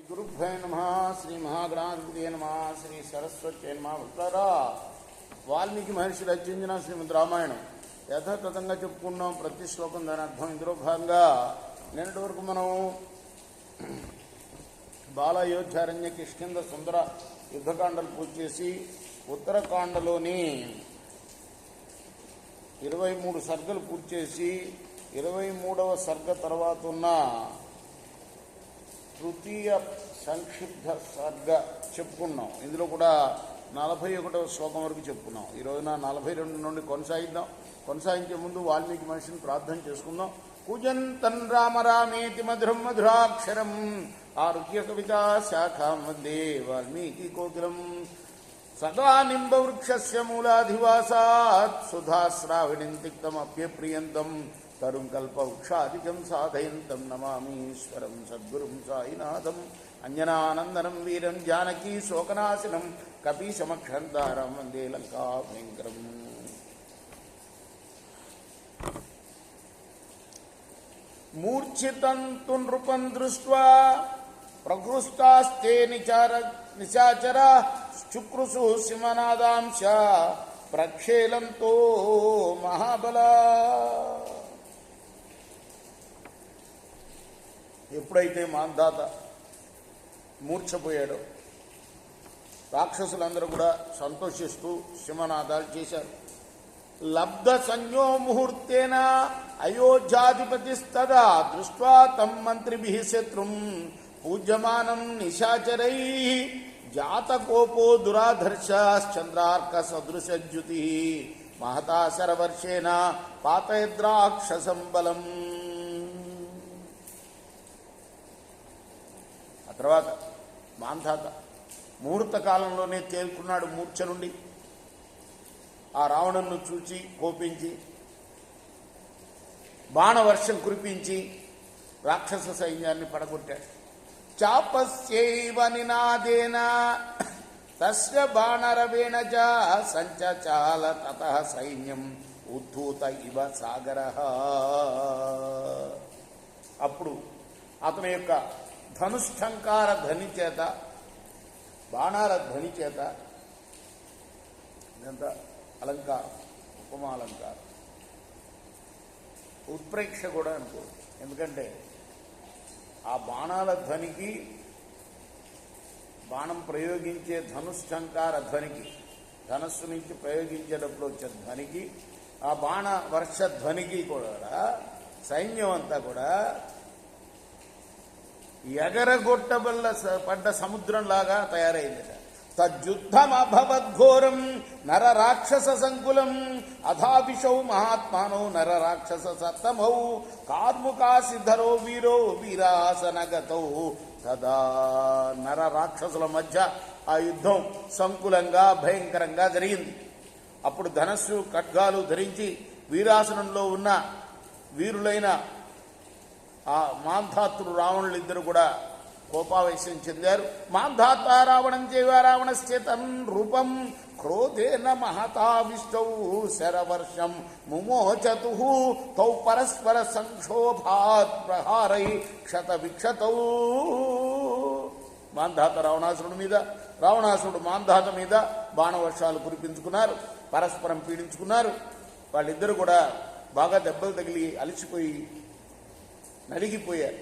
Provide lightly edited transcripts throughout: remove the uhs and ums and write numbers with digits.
గురుభ్యో నమః. శ్రీ మహాగణాధిపతయే నమః. శ్రీ సరస్వత్యై నమః. భక్తారా, వాల్మీకి మహర్షి రచించిన శ్రీమద్ రామాయణం యథాతథంగా చెప్పుకున్నాం. ప్రతి శ్లోకం దాని అర్థం. ఇందులో భాగంగా నిన్నటి వరకు మనం బాలయోధ్యారణ్య కిష్కింధ సుందర యుద్ధకాండలు పూర్తి చేసి ఉత్తరకాండలోని 23 సర్గలు పూర్తి చేసి 23వ సర్గ తర్వాత ఉన్న తృతీయ సంక్షిప్త సర్గ చెప్పుకున్నాం. ఇందులో కూడా 41వ శ్లోకం వరకు చెప్పుకున్నాం. ఈ రోజున 42 నుండి కొనసాగిద్దాం. కొనసాగించే ముందు వాల్మీకి మనిషిని ప్రార్థన చేసుకుందాం. కూజంతం రామ రామేతి మధురం మధురాక్షరం ఆరుహ్య కవితా శాఖాం వందే వాల్మీకి కోకిలం సదా నింబవృక్షస్య మూలాధివాసాత్ సుధాశ్రావిణిం తిక్తమప్యప్రియంతం తరుం కల్పవృక్షాదికం సాధయంతం నమామీశ్వరం సద్గురుం సాయినాథం అంజనానందనం వీరం జానకీ శోకనాశనం కపీశమక్షంతారం వందే లంకాభయంకరం. మూర్ఛితం తు నృపం దృష్ట్వా ప్రకృష్టాస్తే నిశాచర శుక్రుసు సింహనాదాంశ ప్రక్షేళంతో మహాబల. ఎప్పుడైతే మాంధాత మూర్ఛపోయాడో రాక్షసులందరూ కూడా సంతోషిస్తూ సింహనాదాలు చేశారు. లబ్ధ సంజ్ఞో ముహూర్తేన అయోధ్యాధిపతిస్తదా దృష్ట్వా తం మంత్రిభిః శత్రుం పూజ్యమానం నిశాచరై జాతకోపో దురాధర్షశ్చంద్రార్క సదృశద్యుతి మహతా శరవర్షేణ పాతయద్రాక్షసం బలం. ఆ తర్వాత మాంధాత ముహూర్త కాలంలోనే తేలుకున్నాడు మూర్ఛ నుండి. ఆ రావణును చూచి కోపించి బాణవర్షం కురిపించి రాక్షస సైన్యాన్ని పడగొట్టాడు. చాపస్యైవ నినాదేన తస్య బాణరవేణ చ సంచచాల తతః సైన్యం ఉద్ధూత ఇవ సాగరః. అప్పుడు అతని యొక్క ధనుష్టంకార ధ్వని చేత, బాణాల ధ్వని చేత, ఇదంతా అలంకారం, ఉపమాలంకారం, ఉత్ప్రేక్ష కూడా అనుకో. ఎందుకంటే ఆ బాణాల ధ్వనికి, బాణం ప్రయోగించే ధనుష్టంకార ధ్వనికి, ధనస్సు నుంచి ప్రయోగించేటప్పుడు వచ్చే ధ్వనికి, ఆ బాణ వర్ష ధ్వనికి కూడా సైన్యం అంతా కూడా ఎగరగొట్టబల్ల పడ్డ సముద్రంలాగా తయారైందట. తజ్యుద్ధమభవద్ఘోరం నర రాక్షస సంకులం అథాభిషౌ మహాత్మానో నర రాక్షస సత్తమౌ కార్ముకాసిధరో వీరో వీరాసనగతౌ. తదా నర రాక్షసుల మధ్య ఆ యుద్ధం సంకులంగా భయంకరంగా జరిగింది. అప్పుడు ధనస్సు ఖడ్గాలు ధరించి వీరాసనంలో ఉన్న వీరులైన ఆ మాంధాతులు రావణులిద్దరు కూడా కోపావేశం చెందారు. మాంధాత రావణం చేవ రావణశ్చేతం రూపం క్రోధేన మహతావిష్టౌ శరవర్షం ముమోచతు తౌ పరస్పర సంక్షోభాత్ ప్రహారై క్షత విక్షతౌ. మాంధాత రావణాసురుడి మీద, రావణాసురుడు మాంధాత మీద బాణవర్షాలు కురిపించుకున్నారు, పరస్పరం పీడించుకున్నారు. వాళ్ళిద్దరు కూడా బాగా దెబ్బలు తగిలి అలసిపోయి నలిగిపోయారు.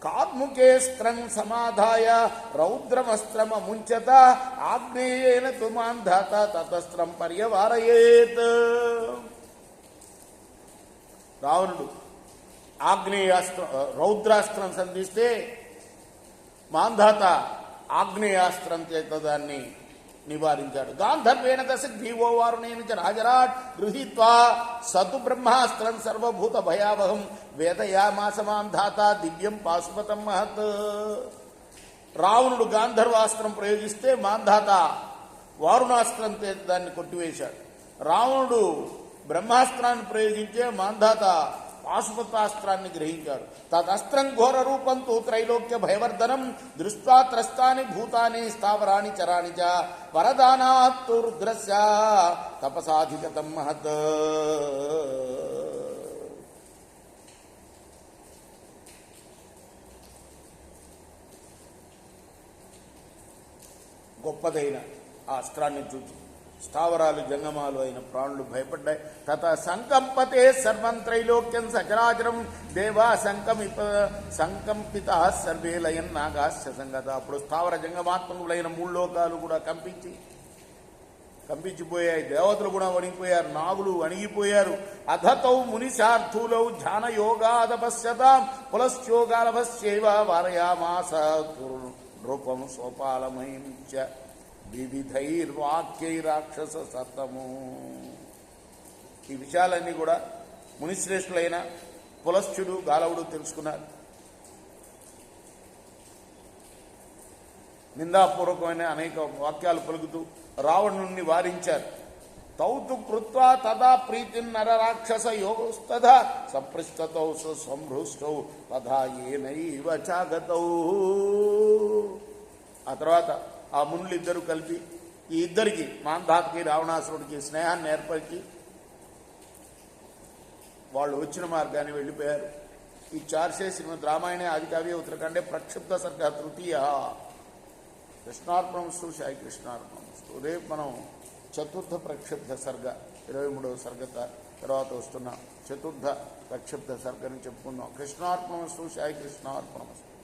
కార్ముకేస్త్రం సమాధాయ రౌద్రమస్త్రమ ముంచత ఆగ్నేయేన తు మాంధాత తతస్త్రం పర్యవారయేత్. రావణుడు ఆగ్నేయాస్త్రం, రౌద్రాస్త్రం సంధిస్తే మాంధాత ఆగ్నేయాస్త్రం చేత దాన్ని నివారించాడు. గాంధర్వేణ దశగ్రీవో వారుణేన చ రాజరాట్ గృహీత్వా సతు బ్రహ్మాస్త్రం సర్వభూత భయావహం వేదయామాస మాంధాత దివ్యం పాశుపతం మహత్. రావణుడు గాంధర్వాస్త్రం ప్రయోగిస్తే మాంధాత వారుణాస్త్రం దాన్ని కొట్టివేశాడు. రావణుడు బ్రహ్మాస్త్రాన్ని ప్రయోగించే మాంధాత పాశుపతాస్త్రాన్ని గ్రహించాడు. తదస్త్రం ఘోర రూపం తు త్రైలోక్య భయవర్ధనం దృష్ట్వా త్రస్తాని భూతాని స్థావరాణి చరాణి చ వరదానాత్ రుద్రస్య తపసాధిగతం మహత్. గొప్పదైన ఆ అస్త్రాన్ని చూచి స్థావరాలు జంగమాలు అయిన ప్రాణులు భయపడ్డాయి. తత సంకంపతే సర్వం త్రైలోక్యం సచరాచరం దేవా సంకంపిత సర్వే లయన్ నాగాస్య సంగత. అప్పుడు స్థావర జంగమాత్మకులైన 3 లోకాలు కూడా కంపించిపోయాయి. దేవతలు కూడా వణిగిపోయారు, నాగులు వణిగిపోయారు. అధతౌ మునిశార్థులౌ ధ్యాన యోగాదపశ్యతాం పులశ్యోగాలభస్యైవ వారయామాస రూపం సోపాలమయం చ వివిధైర్వాక్యై రాక్షస సతము. ఈ విషయాలన్నీ కూడా మునిశ్రేష్ఠులైన పులశ్చుడు గాలవుడు తెలుసుకున్నారు. నిందాపూర్వకమైన అనేక వాక్యాలు పలుకుతూ రావణుణ్ణి వారించారు. తౌతు కృత్వా తదా ప్రీతిం నరరాక్షస యోగస్తథా సంపృష్టతౌ సంభృష్టౌ తథా ఏనైవ చాగతౌ. ఆ తర్వాత ఆ మునులిద్దరూ కలిపి ఈ ఇద్దరికి మాంధాతకి రావణాసురుడికి స్నేహాన్ని ఏర్పరిచి వాళ్ళు వచ్చిన మార్గాన్ని వెళ్ళిపోయారు. ఈ 4 శ్రీమద్ రామాయణే ఆదికావ్య ఉత్తరకాండే ప్రక్షిప్త సర్గ తృతీయ. కృష్ణార్పణమస్తు, సాయి కృష్ణార్పణమస్తు. రేపు మనం చతుర్థ ప్రక్షిప్త సర్గ 23వ సర్గ తర్వాత వస్తున్న చతుర్థ ప్రక్షిప్త సర్గని చెప్పుకుందాం. కృష్ణార్పణమస్తు, సాయి కృష్ణార్పణమస్తు.